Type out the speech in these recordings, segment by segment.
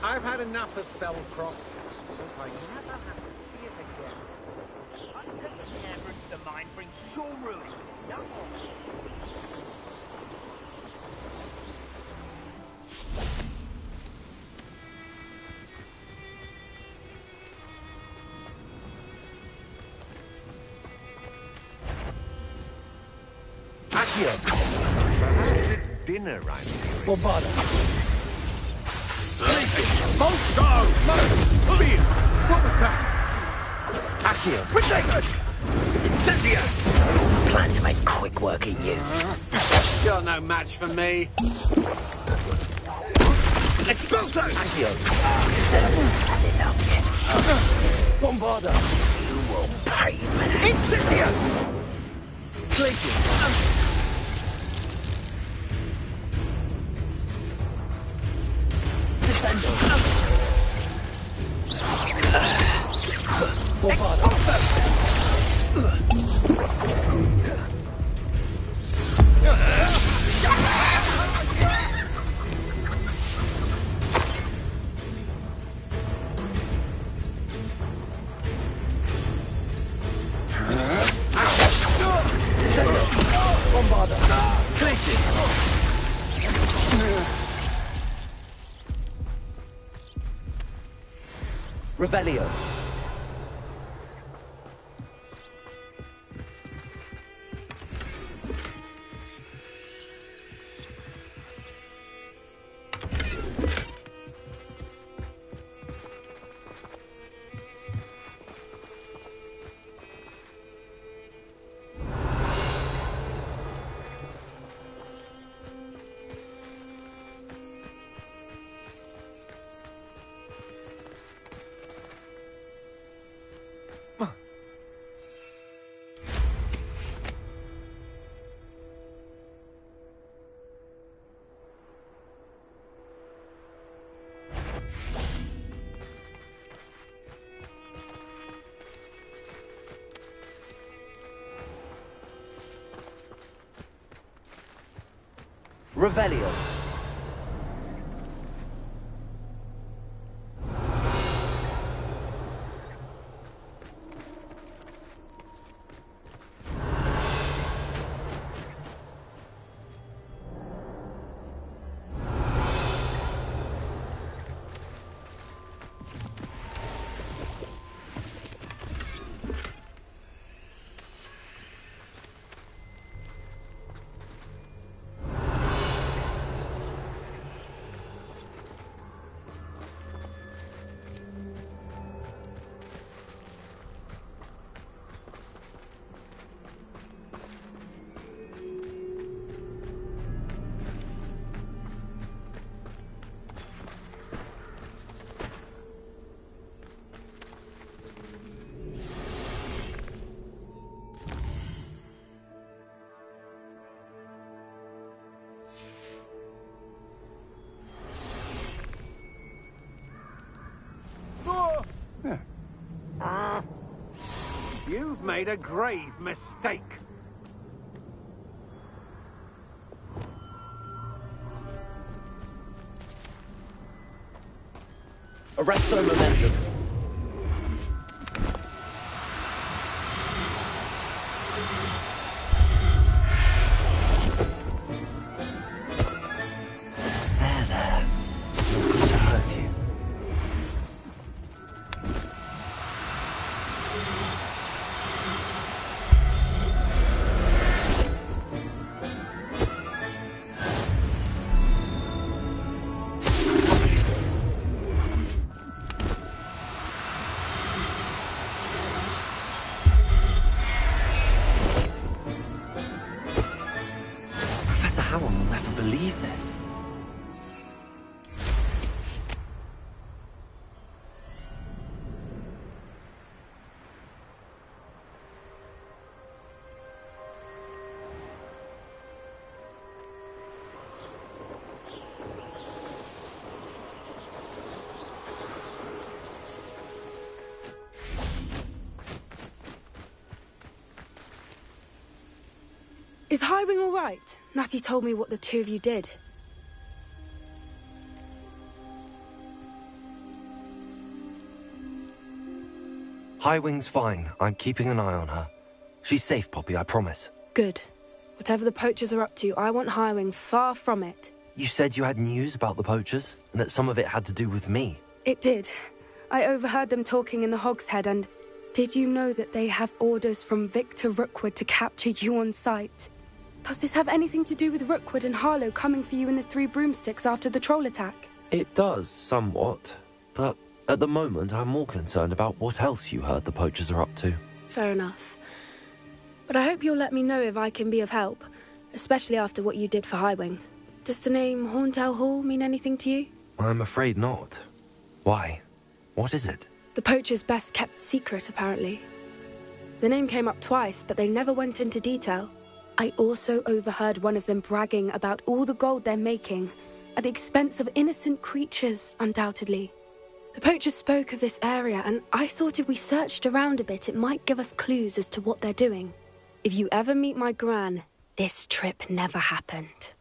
I've had enough of Fellcroft. I never have to see it again. I take the camera to the mine brings sure ruin. No more. Perhaps it's dinner I'm hearing. Well, bother. Monster! Fear! What was that? Accio. Protect! Incendia! Plan to make quick work of you. You're no match for me. Expulso! Accio. Had enough yet. Bombarda. You will pay for that. Incendia! Glacier. Descendo. Revelio. Revelio. You've made a grave mistake. Arresto momentum. There. To hurt you. Professor Howell will never believe this. Is Highwing all right? Natty told me what the two of you did. Highwing's fine. I'm keeping an eye on her. She's safe, Poppy, I promise. Good. Whatever the poachers are up to, I want Highwing far from it. You said you had news about the poachers, and that some of it had to do with me. It did. I overheard them talking in the Hogshead, and did you know that they have orders from Victor Rookwood to capture you on sight? Does this have anything to do with Rookwood and Harlow coming for you in the Three Broomsticks after the troll attack? It does, somewhat. But at the moment, I'm more concerned about what else you heard the poachers are up to. Fair enough. But I hope you'll let me know if I can be of help, especially after what you did for Highwing. Does the name Horntail Hall mean anything to you? I'm afraid not. Why? What is it? The poachers' best-kept secret, apparently. The name came up twice, but they never went into detail. I also overheard one of them bragging about all the gold they're making, at the expense of innocent creatures, undoubtedly. The poachers spoke of this area, and I thought if we searched around a bit, it might give us clues as to what they're doing. If you ever meet my gran, this trip never happened.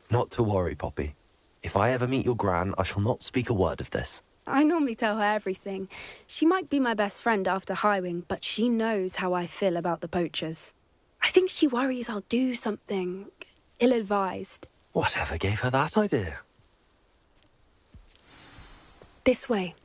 Not to worry, Poppy. If I ever meet your gran, I shall not speak a word of this. I normally tell her everything. She might be my best friend after Highwing, but she knows how I feel about the poachers. I think she worries I'll do something ill-advised. Whatever gave her that idea? This way.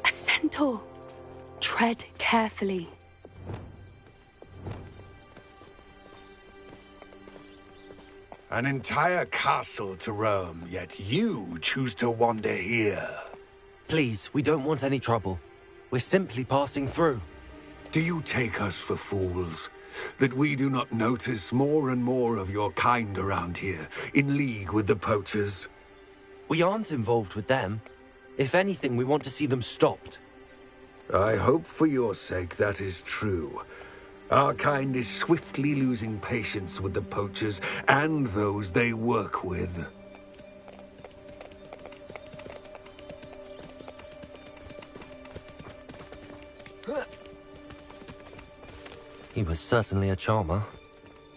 A centaur. Tread carefully. An entire castle to roam, yet you choose to wander here. Please, we don't want any trouble. We're simply passing through. Do you take us for fools? That we do not notice more and more of your kind around here, in league with the poachers? We aren't involved with them. If anything, we want to see them stopped. I hope for your sake that is true. Our kind is swiftly losing patience with the poachers and those they work with. He was certainly a charmer.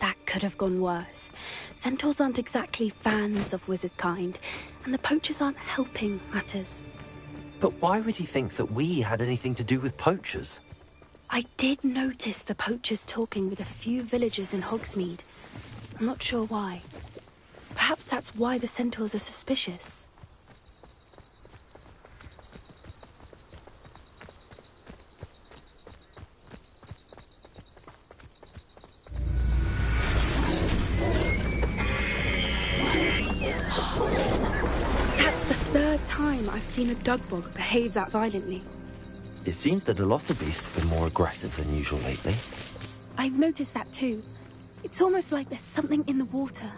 That could have gone worse. Centaurs aren't exactly fans of wizard kind, and the poachers aren't helping matters. But why would he think that we had anything to do with poachers? I did notice the poachers talking with a few villagers in Hogsmeade. I'm not sure why. Perhaps that's why the centaurs are suspicious. That's the third time I've seen a dugbog behave that violently. It seems that a lot of beasts have been more aggressive than usual lately. I've noticed that too. It's almost like there's something in the water.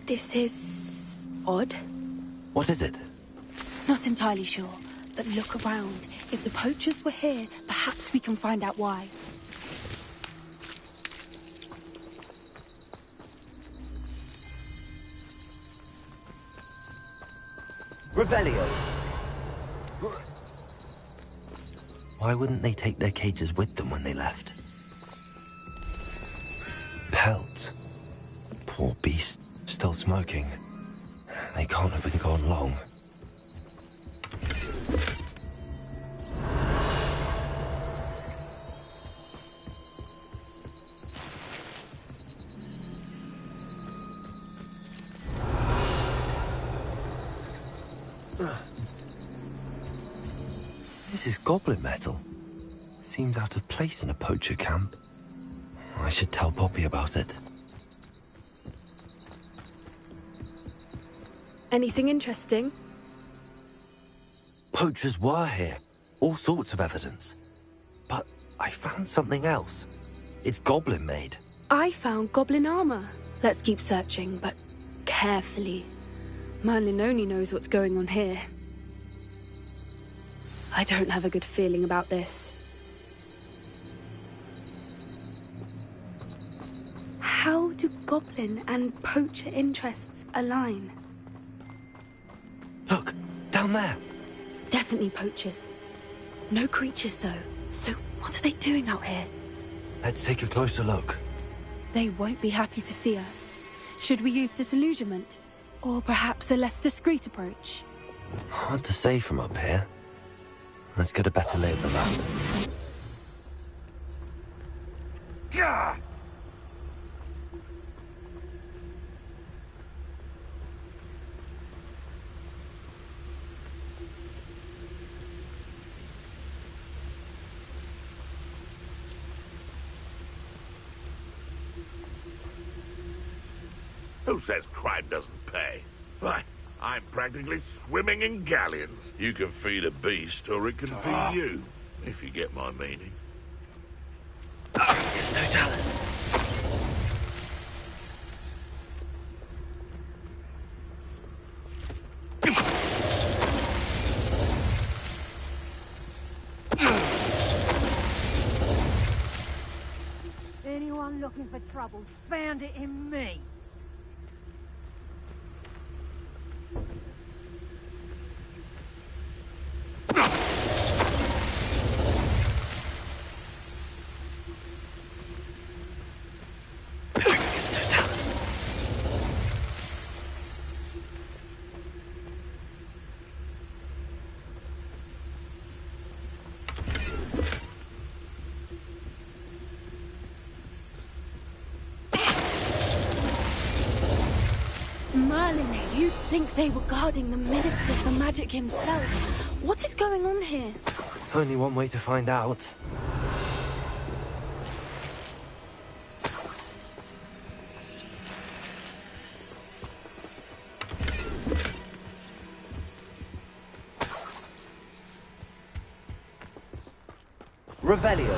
This is odd. What is it? Not entirely sure, but look around. If the poachers were here, perhaps we can find out why. Revelio! Why wouldn't they take their cages with them when they left? Pelts. Poor beast, still smoking. They can't have been gone long. This is goblin metal. Seems out of place in a poacher camp. I should tell Poppy about it. Anything interesting? Poachers were here. All sorts of evidence. But I found something else. It's goblin made. I found goblin armor. Let's keep searching, but carefully. Merlin only knows what's going on here. I don't have a good feeling about this. How do goblin and poacher interests align? Look, down there. Definitely poachers. No creatures, though. So what are they doing out here? Let's take a closer look. They won't be happy to see us. Should we use disillusionment? Or perhaps a less discreet approach? Hard to say from up here. Let's get a better lay of the land. Gah! Who says crime doesn't pay? Why, I'm practically swimming in galleons. You can feed a beast, or it can feed you, if you get my meaning. It's Totalis. Anyone looking for trouble found it in me. It's Totalis. Merlin, you'd think they were guarding the Minister for Magic himself. What is going on here? Only one way to find out. Revelio.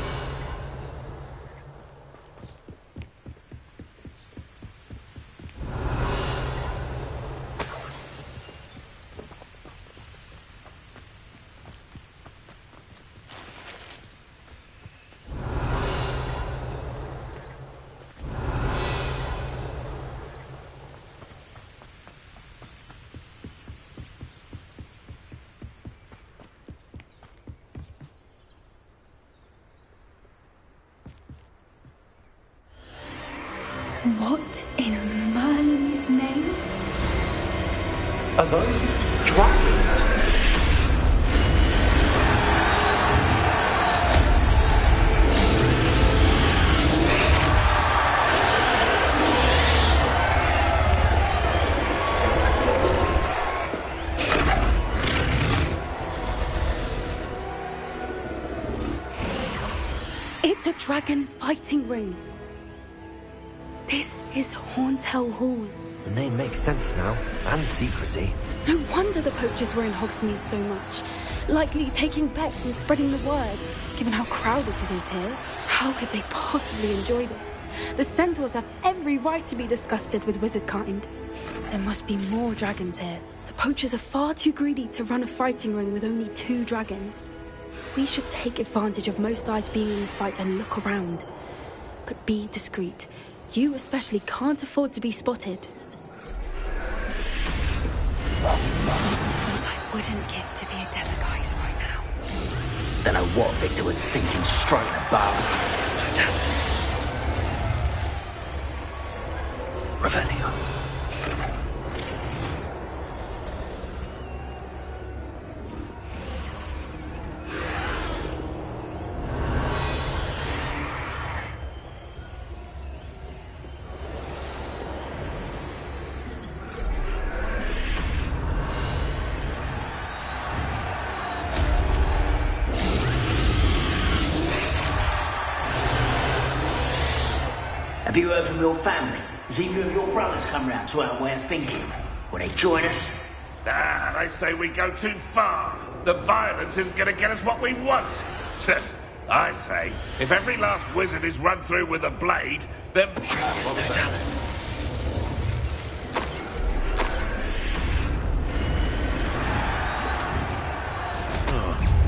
What in Merlin's name? Are those dragons? It's a dragon fighting ring. This is Hauntel Hall. The name makes sense now, and secrecy. No wonder the poachers were in Hogsmeade so much. Likely taking bets and spreading the word, given how crowded it is here. How could they possibly enjoy this? The centaurs have every right to be disgusted with wizard kind. There must be more dragons here. The poachers are far too greedy to run a fighting ring with only 2 dragons. We should take advantage of most eyes being in the fight and look around. But be discreet. You especially can't afford to be spotted. What I wouldn't give to be a Demagogue right now. Don't know what Victor was sinking straight in the bow. It's Totalis. Revelio. Have you heard from your family? Has either of your brothers come round to our way of thinking? Will they join us? Ah, they say we go too far. The violence isn't going to get us what we want. I say, if every last wizard is run through with a blade, then... It's Totalis.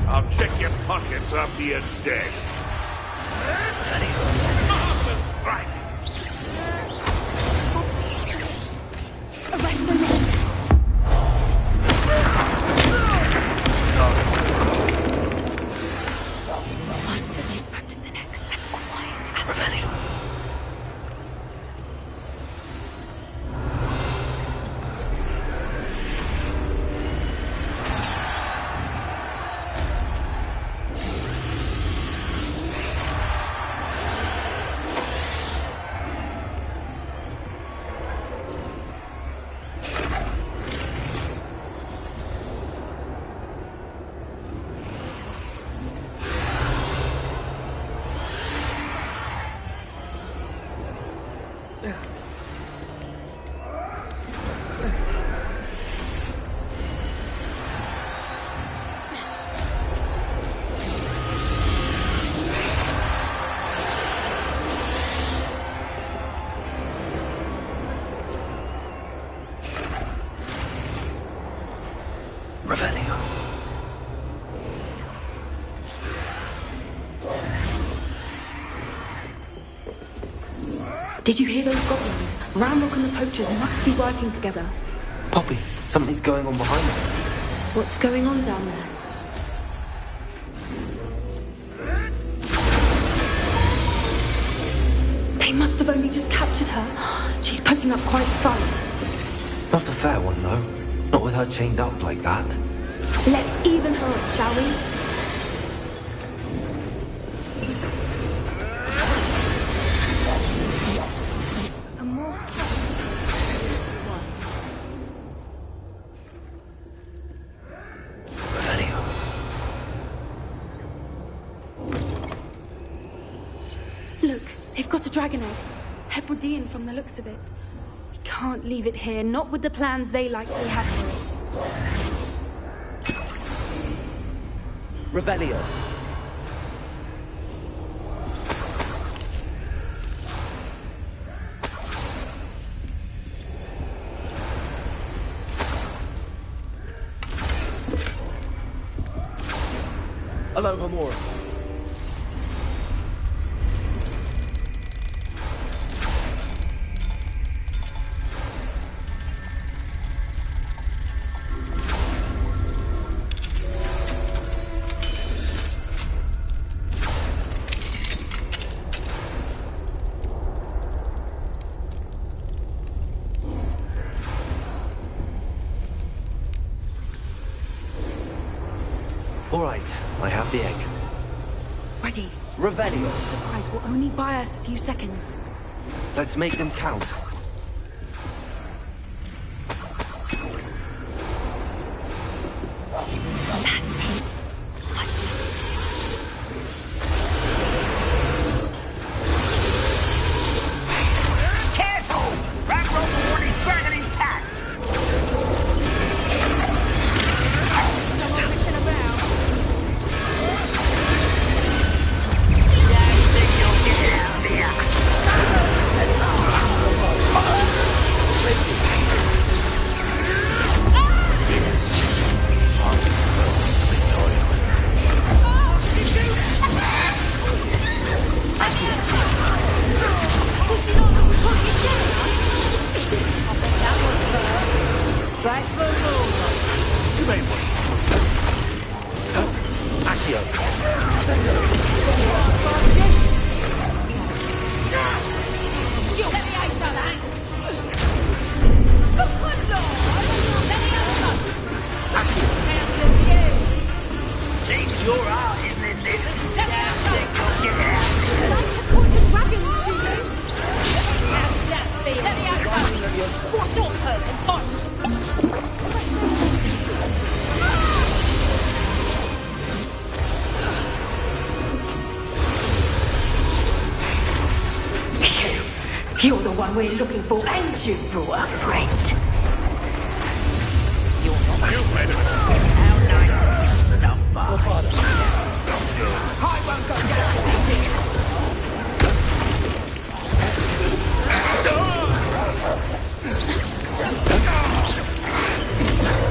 I'll check your pockets after you're dead. Revelio. Master strike! Revelio. Did you hear those goblins? Ramrock and the poachers must be working together. Poppy, something's going on behind me. What's going on down there? They must have only just captured her. She's putting up quite a fight. Not a fair one, though. Not with her chained up like that. Let's even her up, shall we? Yes. A more Revelio. Look, they've got a dragon egg. Hebridean from the looks of it. We can't leave it here, not with the plans they likely have for us. Revelio. Hello, Hamora. All right, I have the egg. Ready. Revelio. Surprise will only buy us a few seconds. Let's make them count. That's it. Careful! Ramrock will want his dragon intact! Seems your art isn't in this. What sort of person? You're the one we're looking for, and you brought a friend. You're not. You made it. How nice of you to stop by. I won't go down.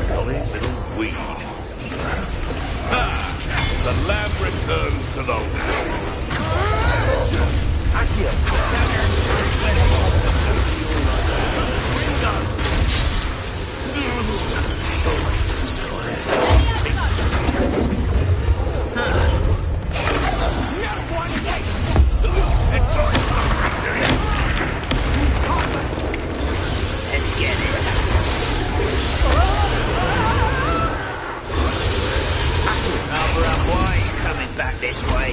Jolly little weed. Ha! The lamb returns to the... Let's get this out. Albert, why are you coming back this way?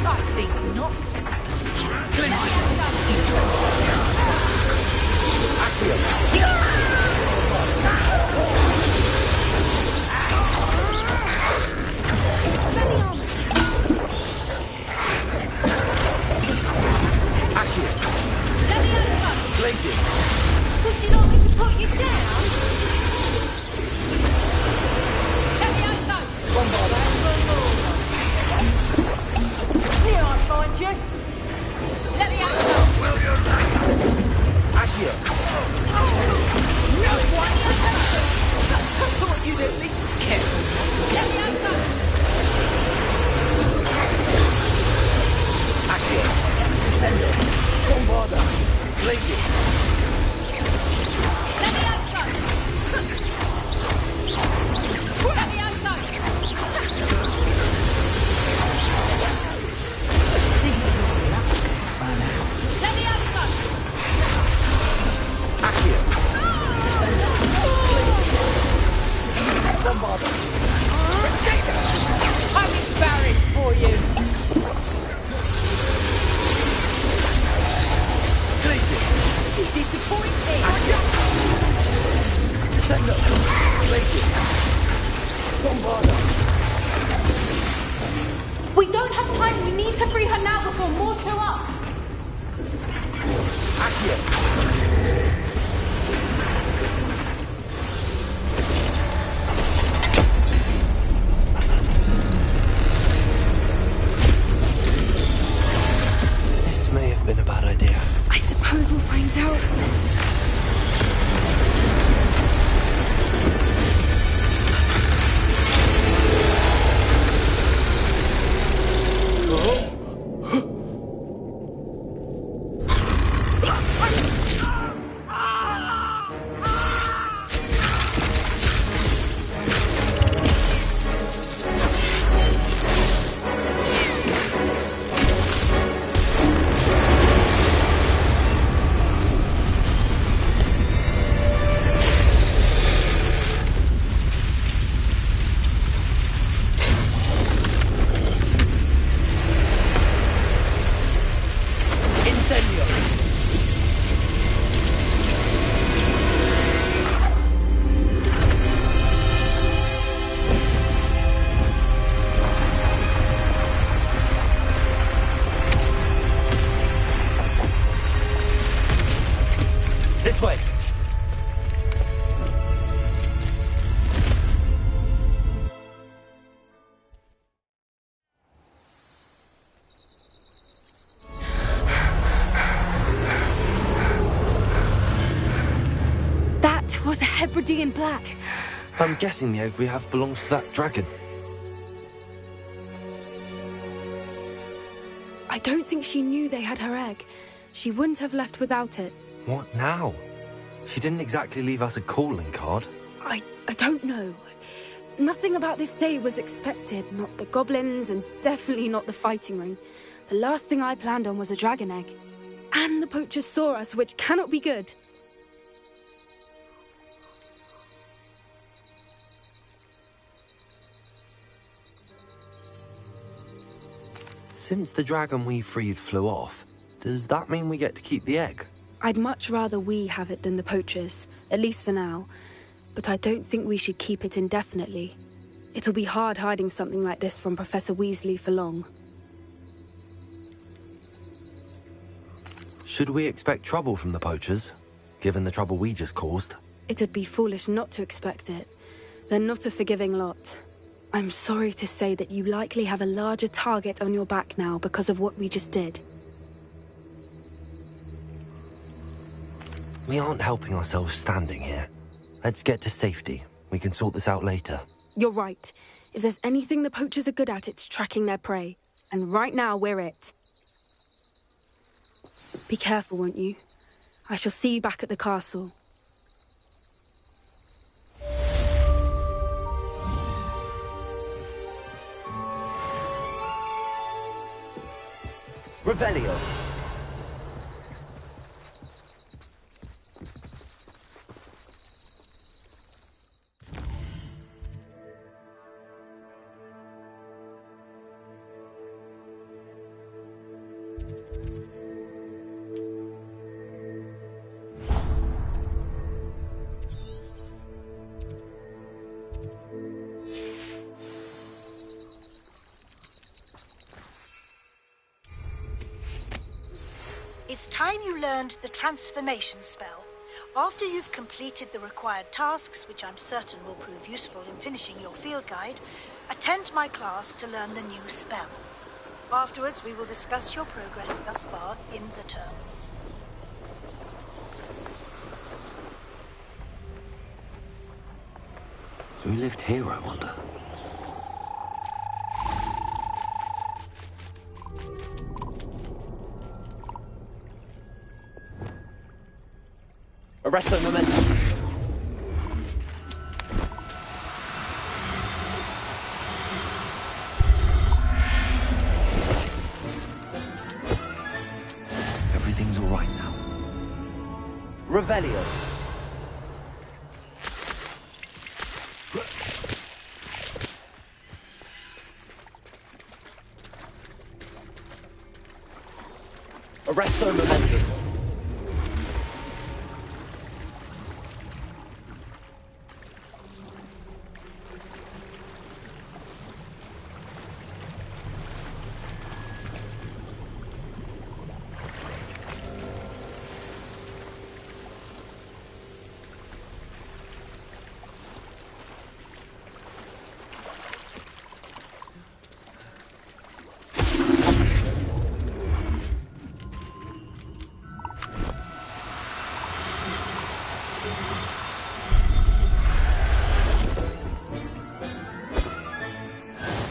I think not. Would you like me to put you down? Let me out, Here I find you. Let me out. Accio! Thought you'd at least care. Let me outside. Accio! Descendo! Bombarda! Glacius! Let me outside. Let me outside. Let me outside. Accio! Descendo! Glacius! Bombarda! I'm embarrassed for you. Glacius! You disappoint me. Descendo! Glacius! Bombarda! We don't have time. We need to free her now before more show up. Accio! This may have been a bad idea. I suppose we'll find out. This way! That was a Hebridean black. I'm guessing the egg we have belongs to that dragon. I don't think she knew they had her egg. She wouldn't have left without it. What now? She didn't exactly leave us a calling card. I don't know. Nothing about this day was expected. Not the goblins, and definitely not the fighting ring. The last thing I planned on was a dragon egg. And the poachers saw us, which cannot be good. Since the dragon we freed flew off, does that mean we get to keep the egg? I'd much rather we have it than the poachers, at least for now. But I don't think we should keep it indefinitely. It'll be hard hiding something like this from Professor Weasley for long. Should we expect trouble from the poachers, given the trouble we just caused? It'd be foolish not to expect it. They're not a forgiving lot. I'm sorry to say that you likely have a larger target on your back now because of what we just did. We aren't helping ourselves standing here. Let's get to safety. We can sort this out later. You're right. If there's anything the poachers are good at, it's tracking their prey. And right now, we're it. Be careful, won't you? I shall see you back at the castle. Revelio. It's time you learned the transformation spell. After you've completed the required tasks, which I'm certain will prove useful in finishing your field guide, attend my class to learn the new spell. Afterwards, we will discuss your progress thus far in the term. Who lived here, I wonder? Arresto momentum. Everything's all right now. Revelio. Arresto momentum.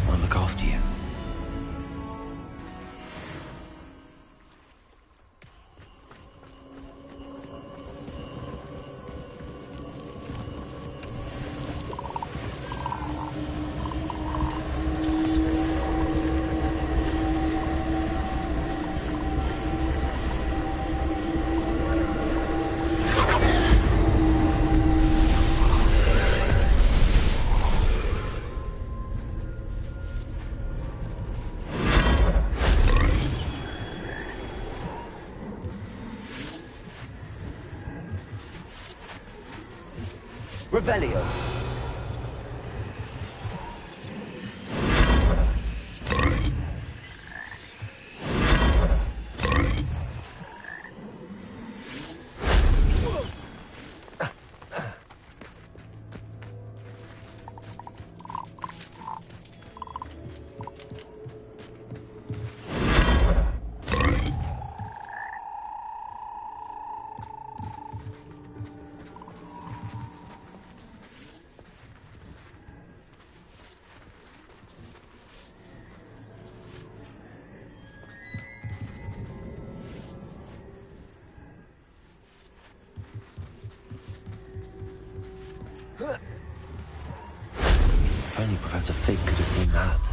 I'll look after you. Revelio. If only Professor Fig could have seen that.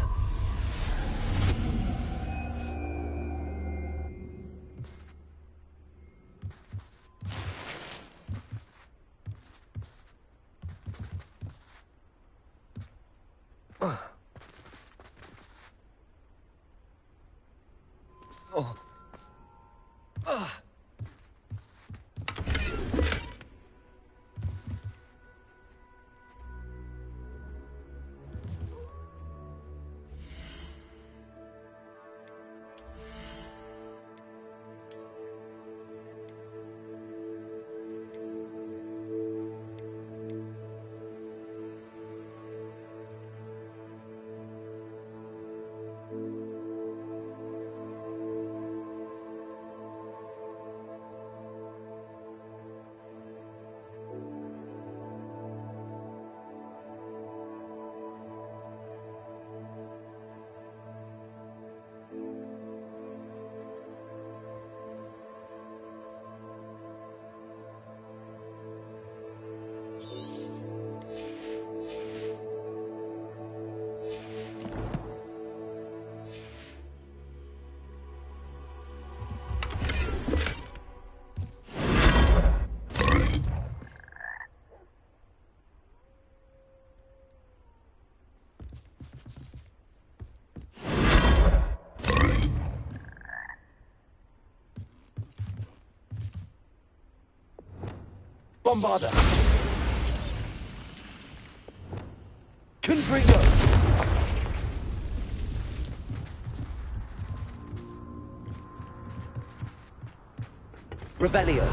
Bombarda. Confringo. Revelio.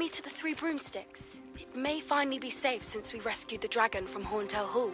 me to the Three Broomsticks? It may finally be safe since we rescued the dragon from Horntail Hall.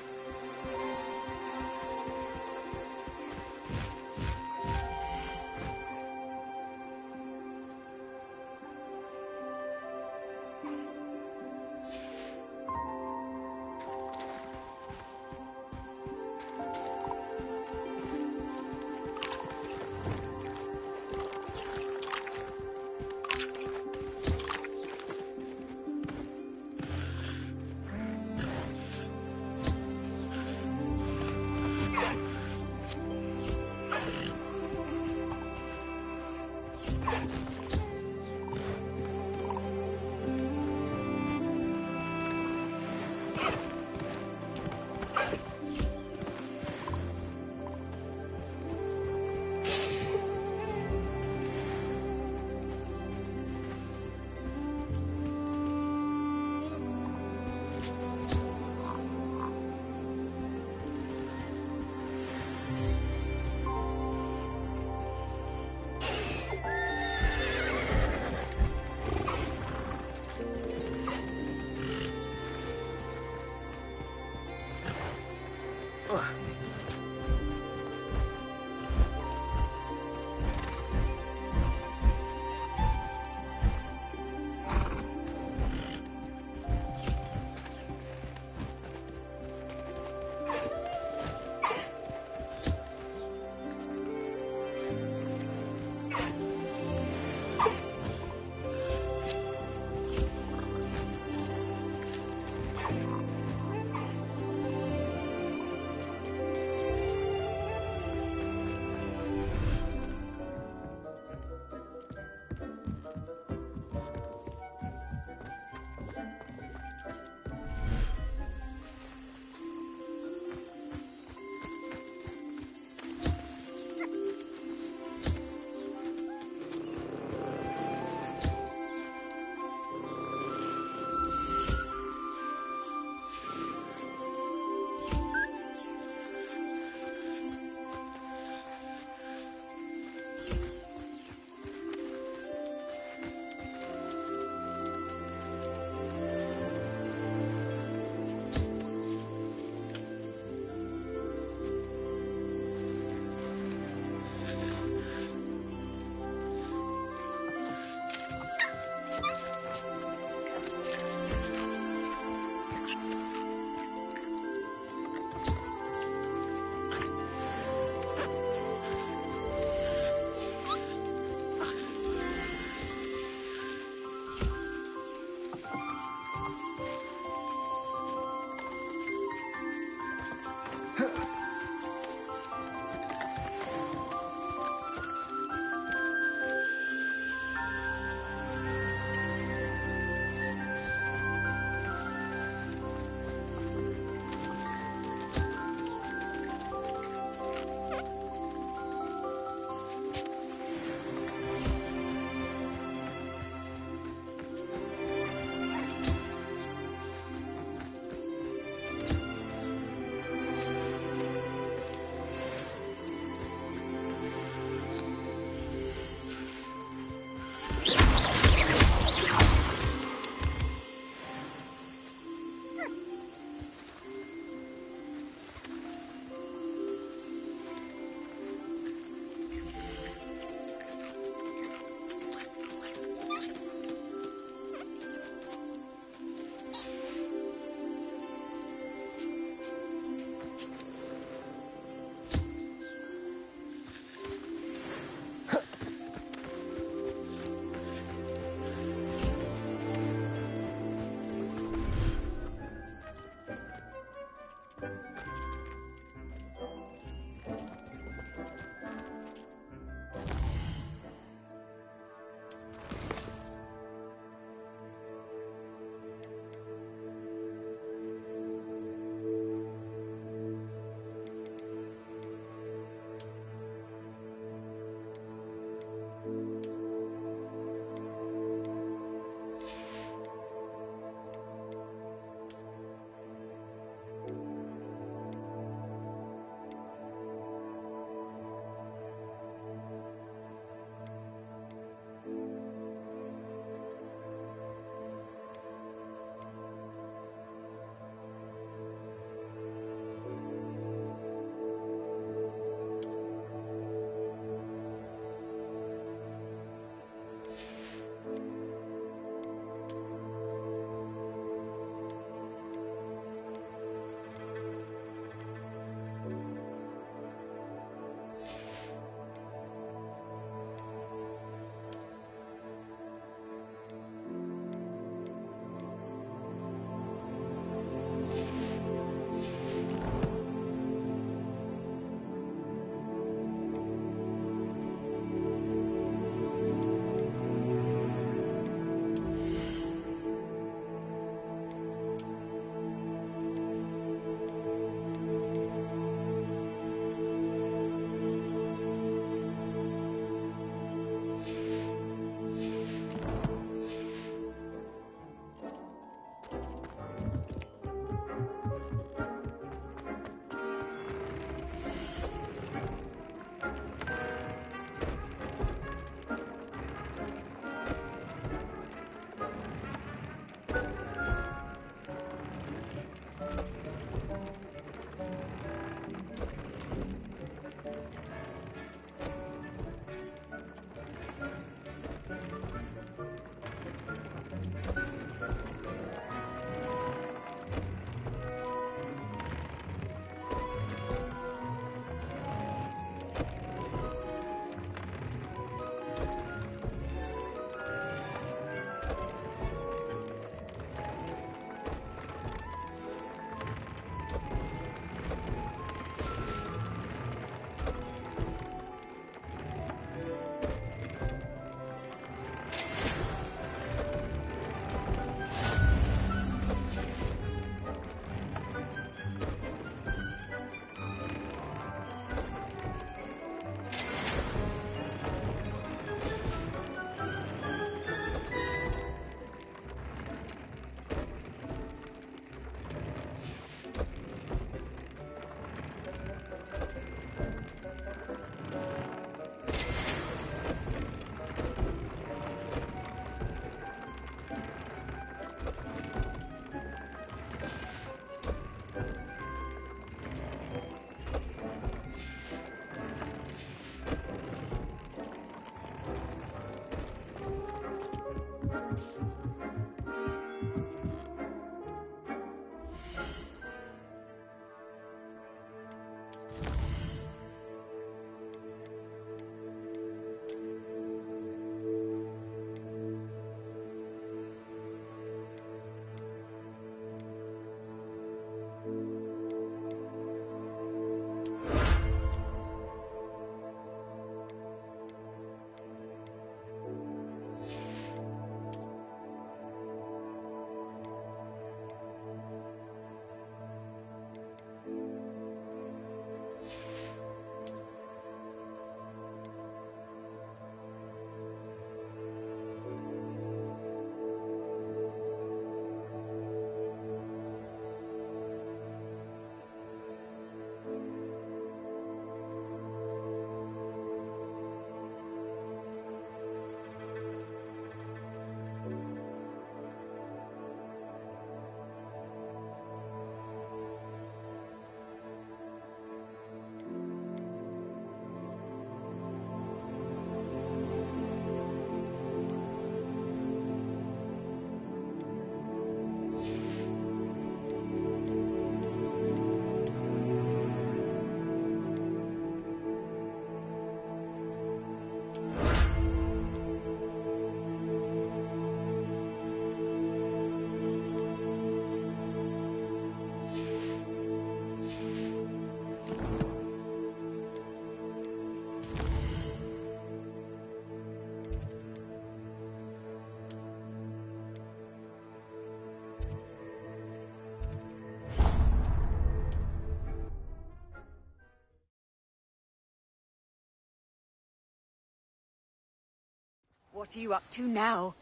What are you up to now?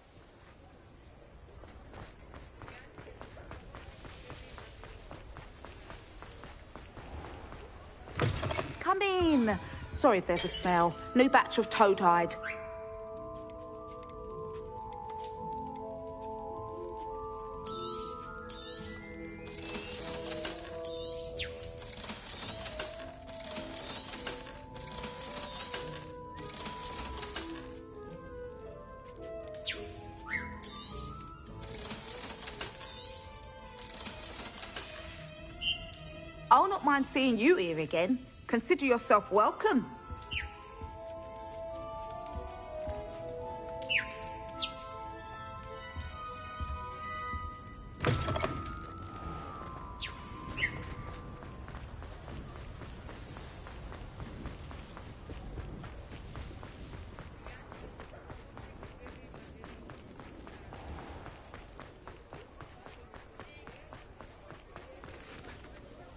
Come in. Sorry if there's a smell. New batch of toad-hide. I'll not mind seeing you here again. Consider yourself welcome.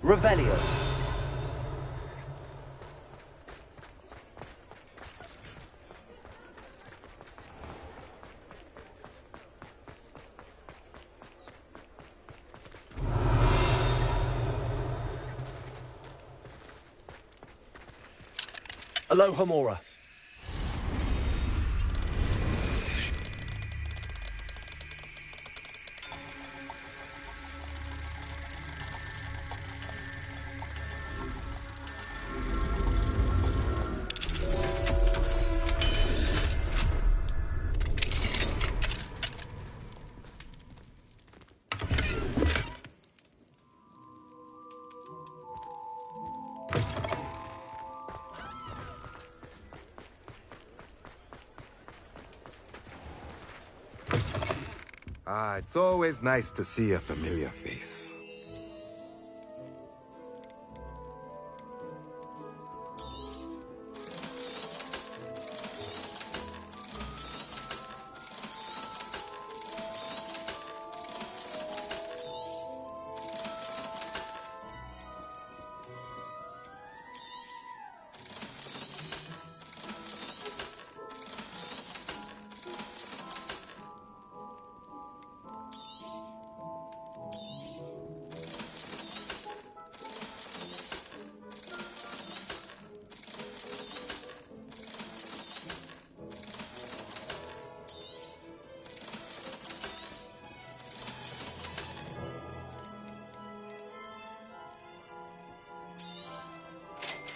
Revelio. Alohomora. Ah, it's always nice to see a familiar face.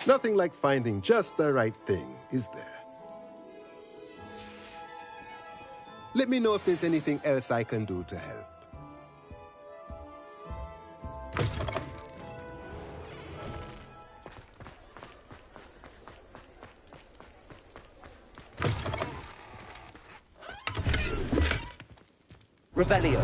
Nothing like finding just the right thing, is there? Let me know if there's anything else I can do to help. Revelio.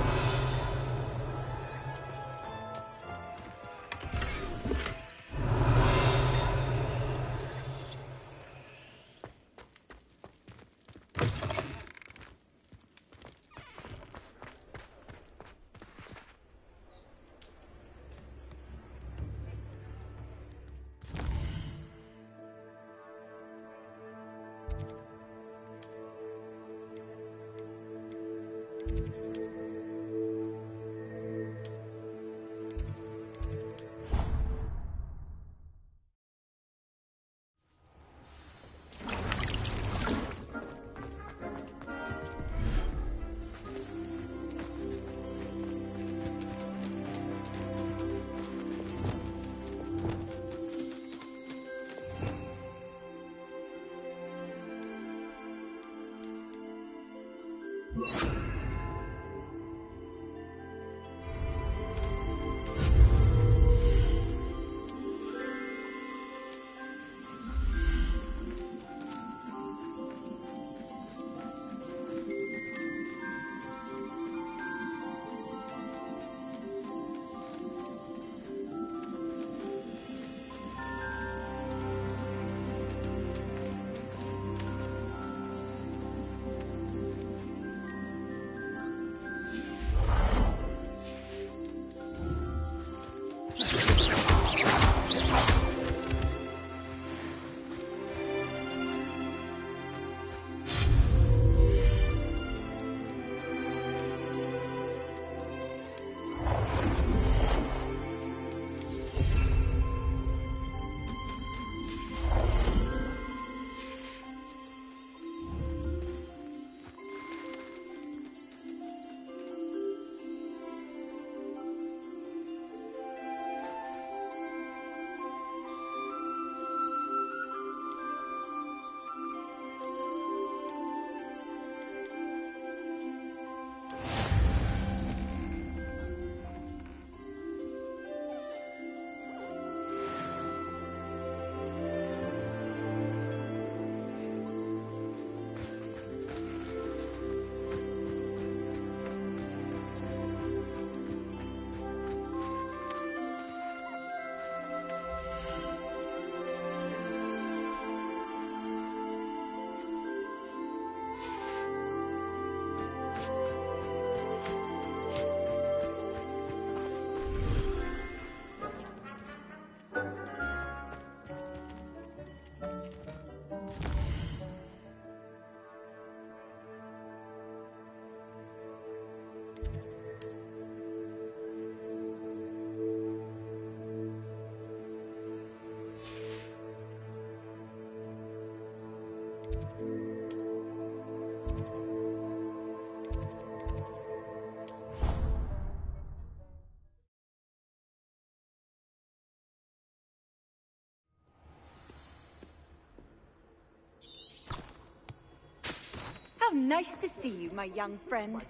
How nice to see you, my young friend.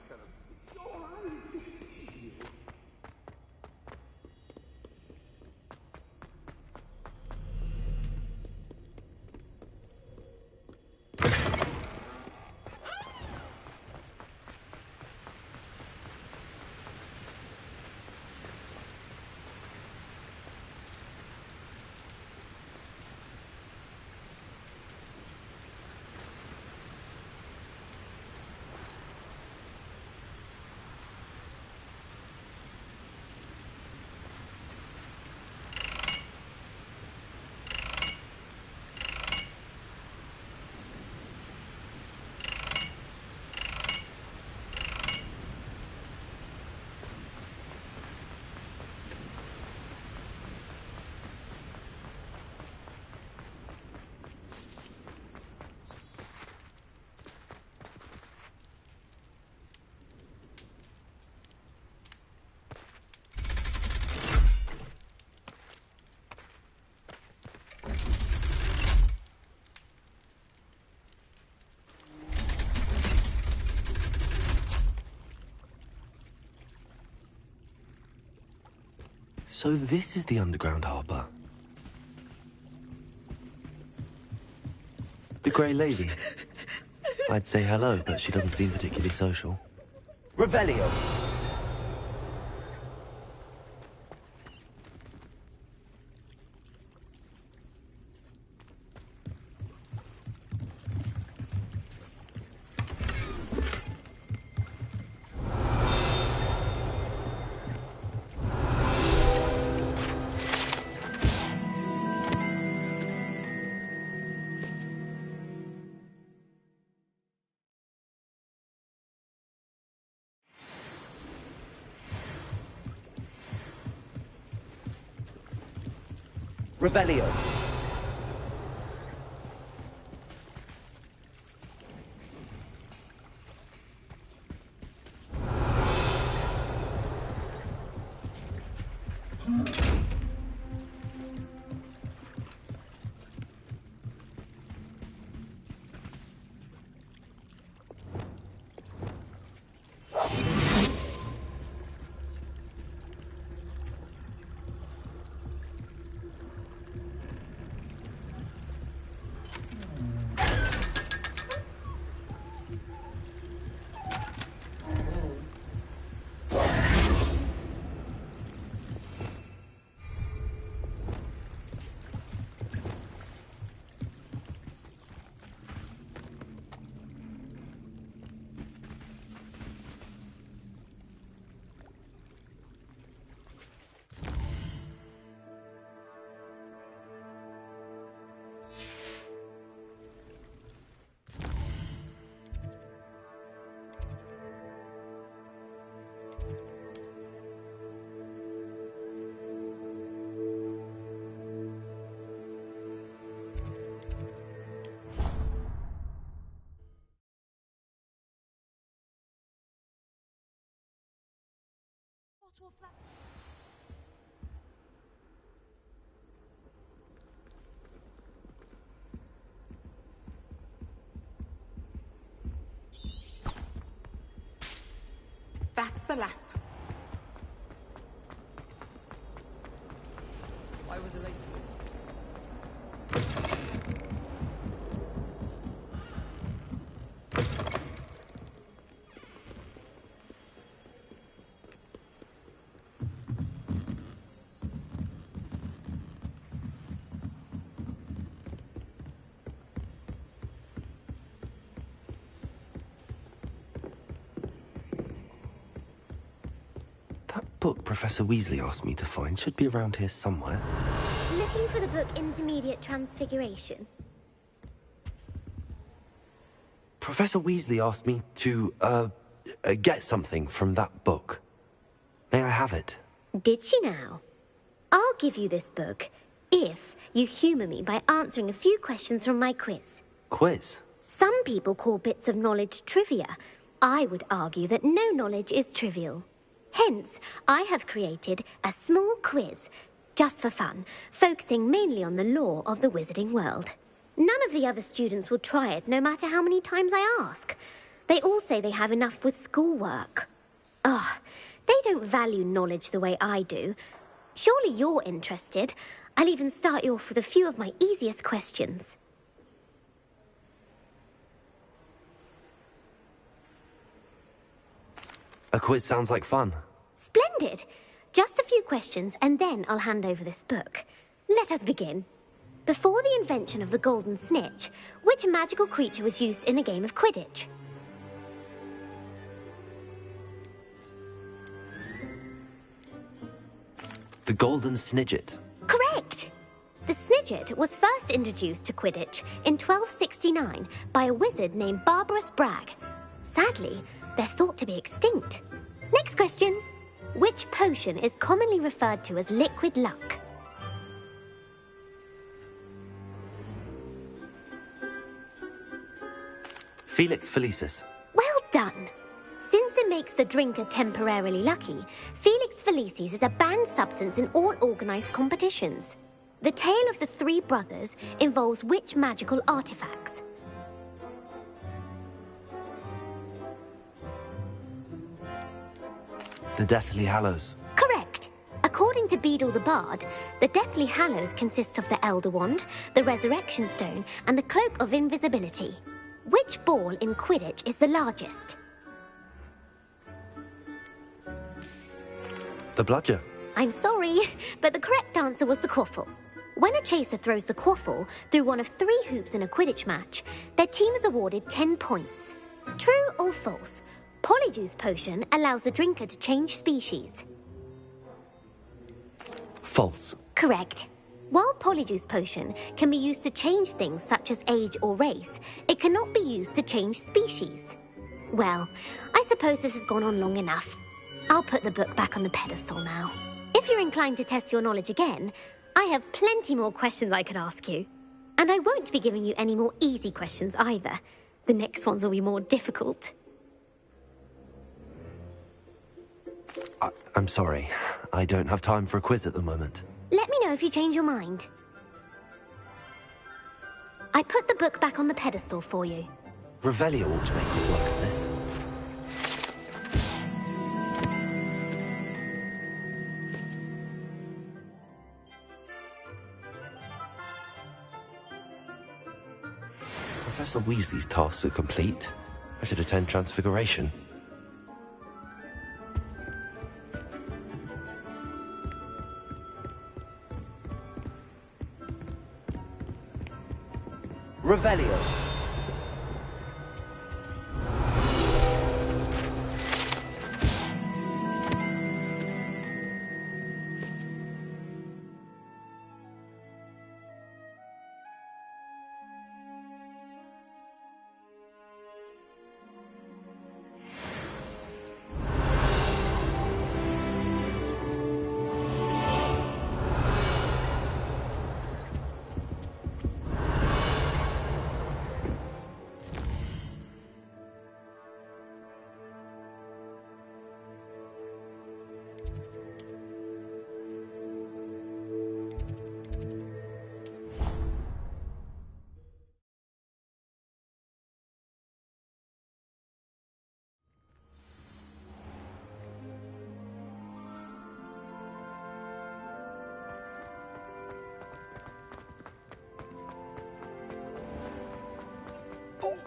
So this is the underground harbour. The Grey Lady. I'd say hello, but she doesn't seem particularly social. Revelio. Revelio. That's the last. Why was it late? That book Professor Weasley asked me to find should be around here somewhere. Looking for the book Intermediate Transfiguration. Professor Weasley asked me to, get something from that book. May I have it? Did she now? I'll give you this book if you humour me by answering a few questions from my quiz. Quiz? Some people call bits of knowledge trivia. I would argue that no knowledge is trivial. Hence, I have created a small quiz, just for fun, focusing mainly on the lore of the wizarding world. None of the other students will try it, no matter how many times I ask. They all say they have enough with schoolwork. Ugh, they don't value knowledge the way I do. Surely you're interested. I'll even start you off with a few of my easiest questions. A quiz sounds like fun. Splendid! Just a few questions and then I'll hand over this book. Let us begin. Before the invention of the golden snitch, which magical creature was used in a game of Quidditch? The golden snidget. Correct! The snidget was first introduced to Quidditch in 1269 by a wizard named Barbarous Bragg. Sadly, they're thought to be extinct. Next question. Which potion is commonly referred to as liquid luck? Felix Felicis. Well done! Since it makes the drinker temporarily lucky, Felix Felicis is a banned substance in all organised competitions. The tale of the three brothers involves which magical artifacts? The Deathly Hallows. Correct! According to Beadle the Bard, the Deathly Hallows consists of the Elder Wand, the Resurrection Stone, and the Cloak of Invisibility. Which ball in Quidditch is the largest? The bludger. I'm sorry, but the correct answer was the quaffle. When a chaser throws the quaffle through one of 3 hoops in a Quidditch match, their team is awarded 10 points. True or false? Polyjuice potion allows the drinker to change species. False. Correct. While Polyjuice potion can be used to change things such as age or race, it cannot be used to change species. Well, I suppose this has gone on long enough. I'll put the book back on the pedestal now. If you're inclined to test your knowledge again, I have plenty more questions I could ask you. And I won't be giving you any more easy questions either. The next ones will be more difficult. I'm sorry. I don't have time for a quiz at the moment. Let me know if you change your mind. I put the book back on the pedestal for you. Revelio ought to make me work at this. Professor Weasley's tasks are complete. I should attend Transfiguration. Revelio.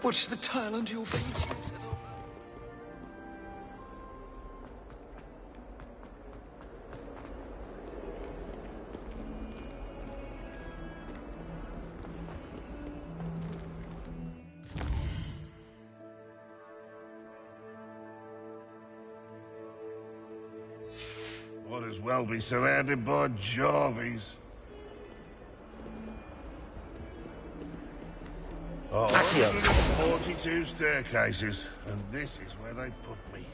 Watch the tile under your feet. Might as well be surrounded by Jarvies. Oh, 42 staircases, and this is where they put me.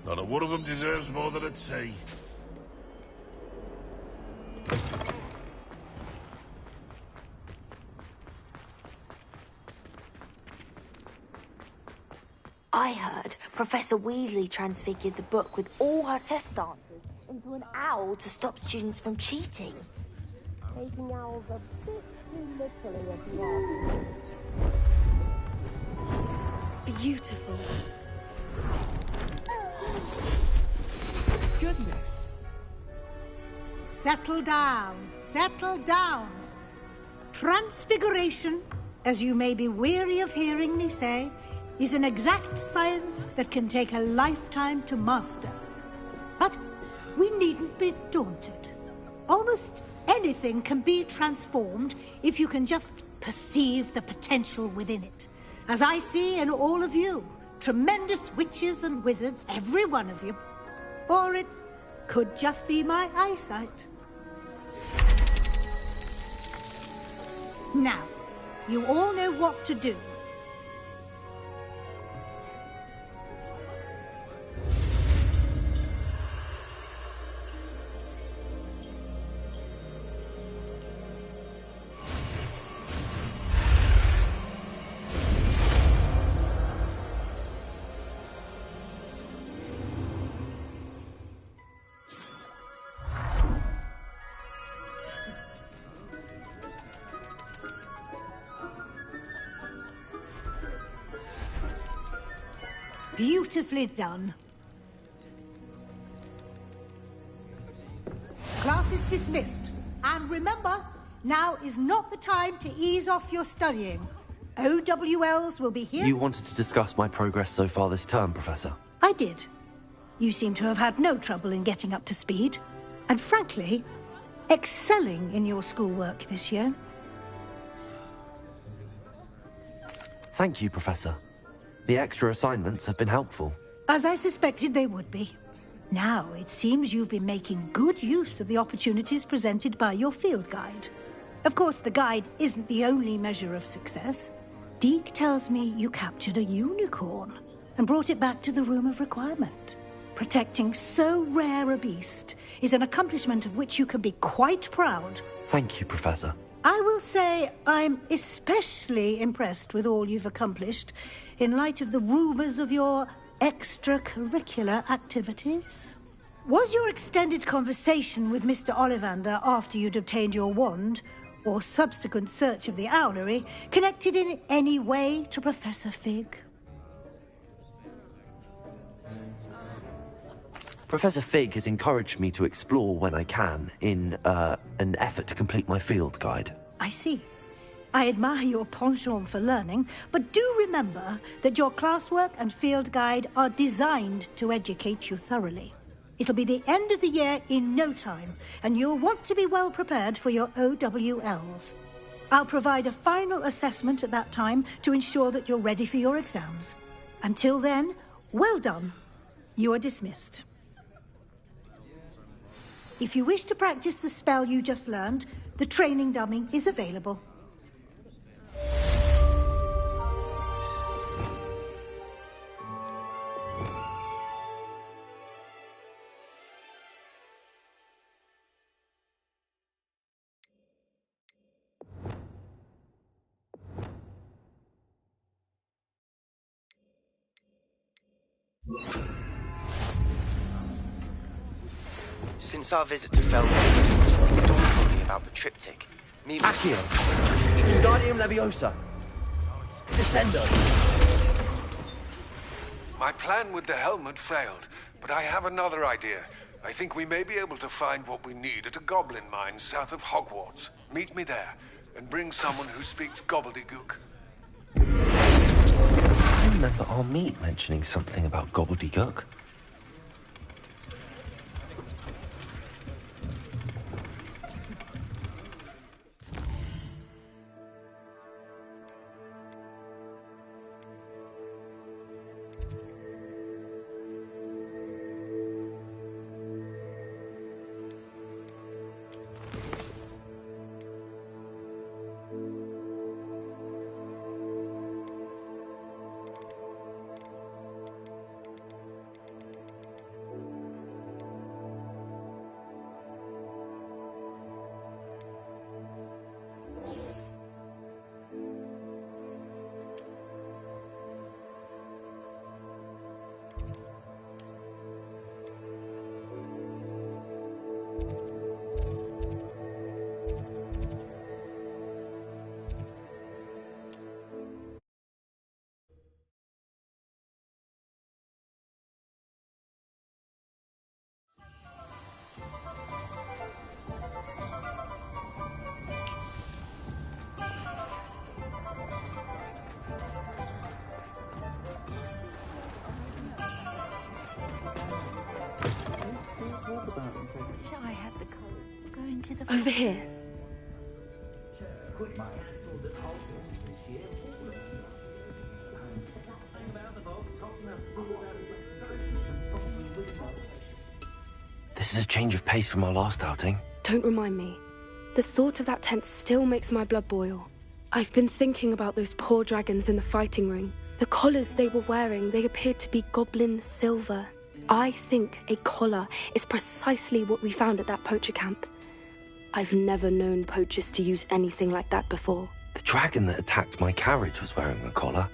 Not a one of them deserves more than a tea. I heard Professor Weasley transfigured the book with all her test answers into an owl to stop students from cheating. Taking owls a bit too literally, if you ask me. Beautiful. Goodness. Settle down. Settle down. Transfiguration, as you may be weary of hearing me say, is an exact science that can take a lifetime to master. But we needn't be daunted. Almost anything can be transformed if you can just perceive the potential within it. As I see in all of you, tremendous witches and wizards, every one of you. Or it could just be my eyesight. Now, you all know what to do. Beautifully done. Class is dismissed. And remember, now is not the time to ease off your studying. OWLs will be here. You wanted to discuss my progress so far this term, Professor. I did. You seem to have had no trouble in getting up to speed. And frankly, excelling in your schoolwork this year. Thank you, Professor. The extra assignments have been helpful. As I suspected they would be. Now, it seems you've been making good use of the opportunities presented by your field guide. Of course, the guide isn't the only measure of success. Deke tells me you captured a unicorn and brought it back to the Room of Requirement. Protecting so rare a beast is an accomplishment of which you can be quite proud. Thank you, Professor. I will say I'm especially impressed with all you've accomplished in light of the rumors of your extracurricular activities. Was your extended conversation with Mr. Ollivander after you'd obtained your wand, or subsequent search of the owlery, connected in any way to Professor Fig? Professor Fig has encouraged me to explore when I can in an effort to complete my field guide. I see. I admire your penchant for learning, but do remember that your classwork and field guide are designed to educate you thoroughly. It'll be the end of the year in no time, and you'll want to be well prepared for your OWLs. I'll provide a final assessment at that time to ensure that you're ready for your exams. Until then, well done. You are dismissed. If you wish to practice the spell you just learned, the training dummy is available. Since our visit to Felwood, something dawned on me about the triptych. Accio! Wingardium Leviosa! Descendo! My plan with the helmet failed, but I have another idea. I think we may be able to find what we need at a goblin mine south of Hogwarts. Meet me there, and bring someone who speaks gobbledygook. I remember our meet mentioning something about gobbledygook. into the... Over here. This is a change of pace from our last outing. Don't remind me. The thought of that tent still makes my blood boil. I've been thinking about those poor dragons in the fighting ring. The collars they were wearing, they appeared to be goblin silver. I think a collar is precisely what we found at that poacher camp. I've never known poachers to use anything like that before. The dragon that attacked my carriage was wearing a collar,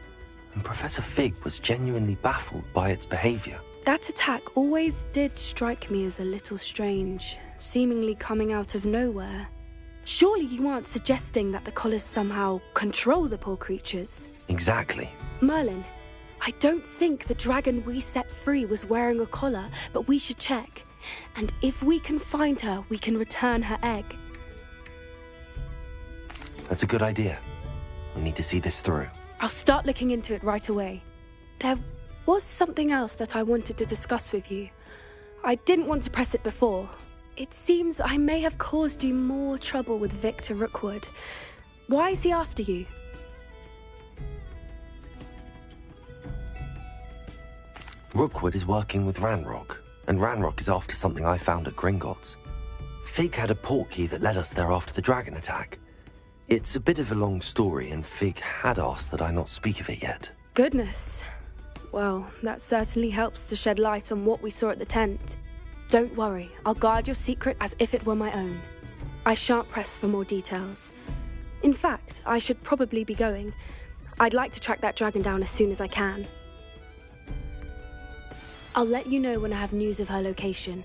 and Professor Fig was genuinely baffled by its behavior. That attack always did strike me as a little strange, seemingly coming out of nowhere. Surely you aren't suggesting that the collars somehow control the poor creatures? Exactly. Merlin, I don't think the dragon we set free was wearing a collar, but we should check. And if we can find her, we can return her egg. That's a good idea. We need to see this through. I'll start looking into it right away. There was something else that I wanted to discuss with you. I didn't want to press it before. It seems I may have caused you more trouble with Victor Rookwood. Why is he after you? Rookwood is working with Ranrock, and Ranrock is after something I found at Gringotts. Fig had a portkey that led us there after the dragon attack. It's a bit of a long story, and Fig had asked that I not speak of it yet. Goodness. Well, that certainly helps to shed light on what we saw at the tent. Don't worry, I'll guard your secret as if it were my own. I shan't press for more details. In fact, I should probably be going. I'd like to track that dragon down as soon as I can. I'll let you know when I have news of her location.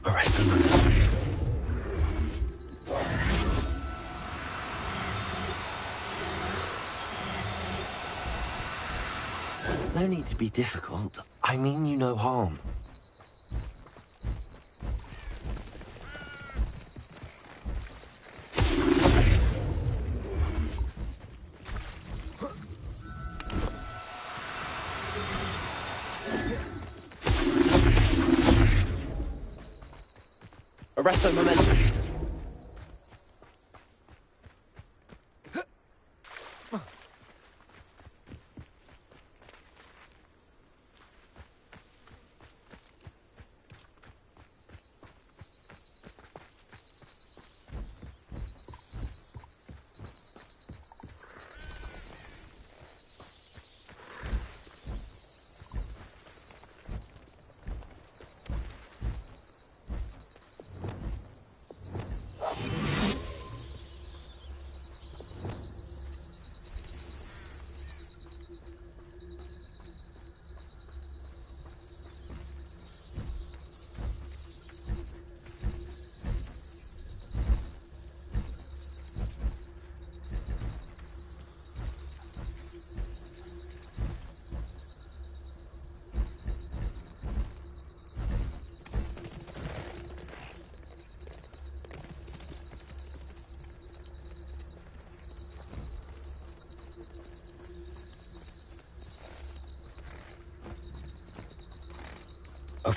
Arrest them. No need to be difficult. I mean you no harm. Arrest them, momentum.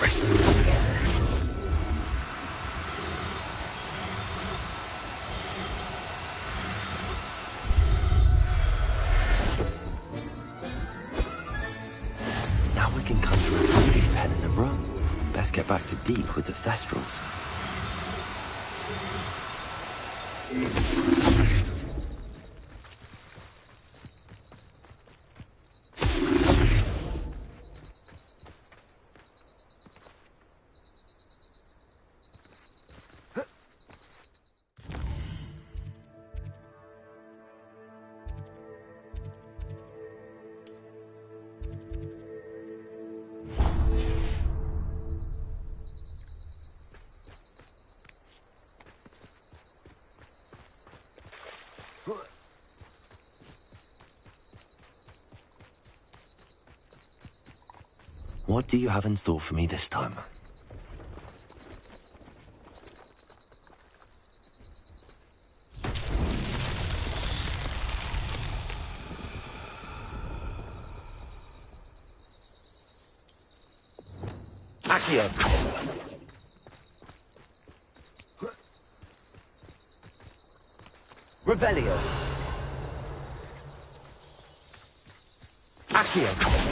Arrest them. Now we can conjure a reading pen in the room. Best get back to Deep with the Thestrals. What do you have in store for me this time? Accio. Revelio. Accio.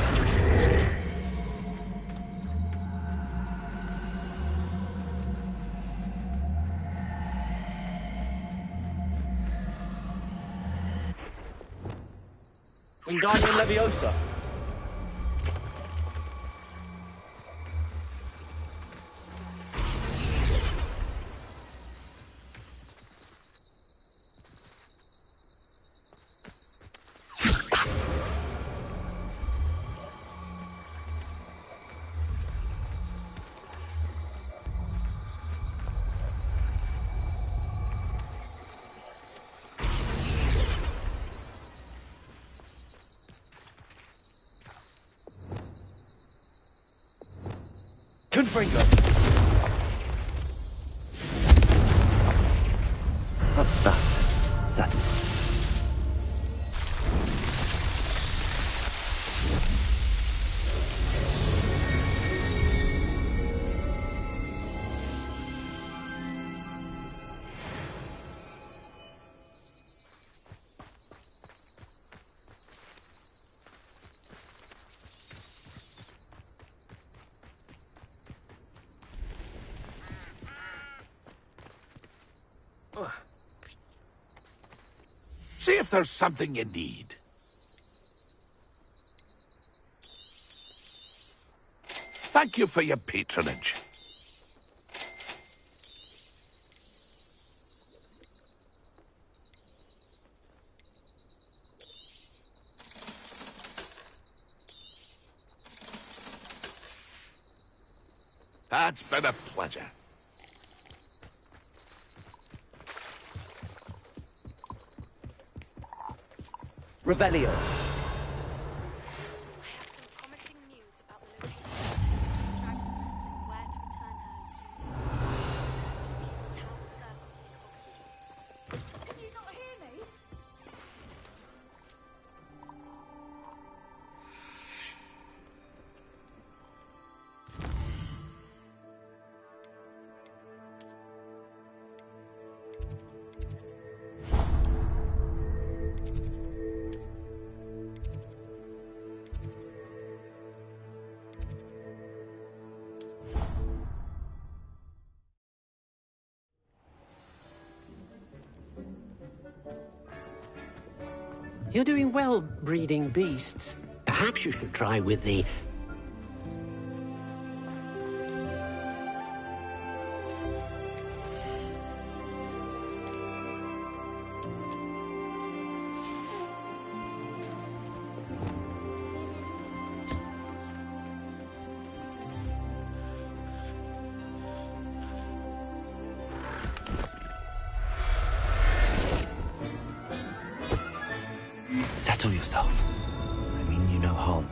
Wingardium Leviosa. Confringo. What's that? Settle. See if there's something you need. Thank you for your patronage. It's been a pleasure. Revelio. You're doing well breeding beasts. Perhaps you should try with the... Settle yourself. I mean you no harm.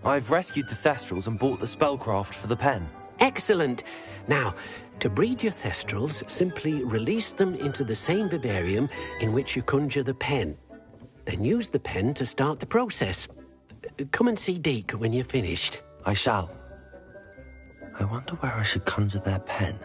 I've rescued the Thestrals and bought the spellcraft for the pen. Excellent. Now, to breed your Thestrals, simply release them into the same vivarium in which you conjure the pen. Then use the pen to start the process. Come and see Deke when you're finished. I shall. I wonder where I should conjure their pen.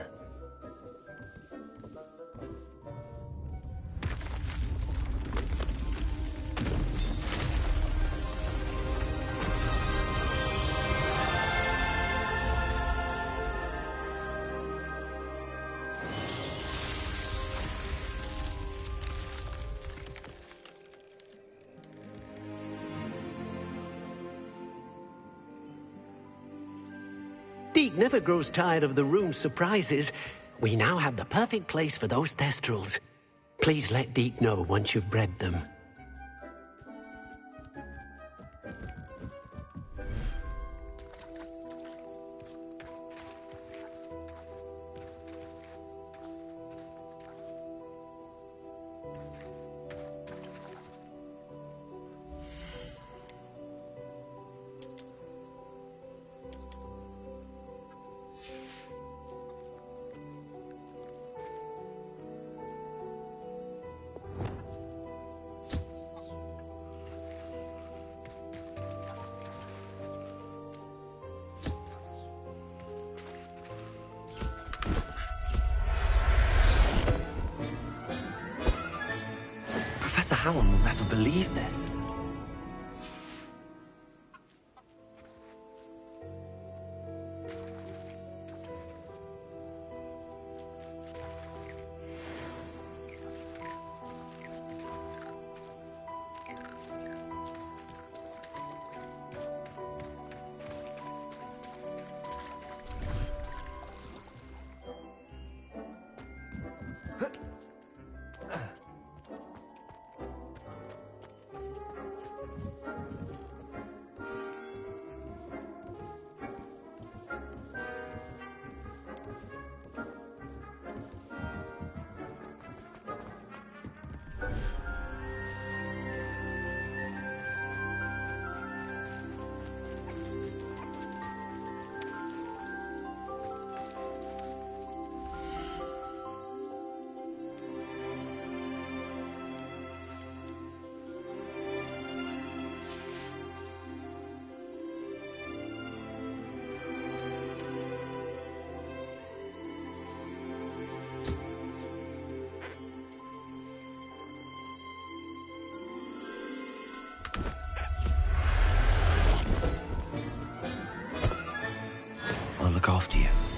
Deke never grows tired of the room's surprises. We now have the perfect place for those Thestrals. Please let Deke know once you've bred them. Professor Howard will never believe this. after you.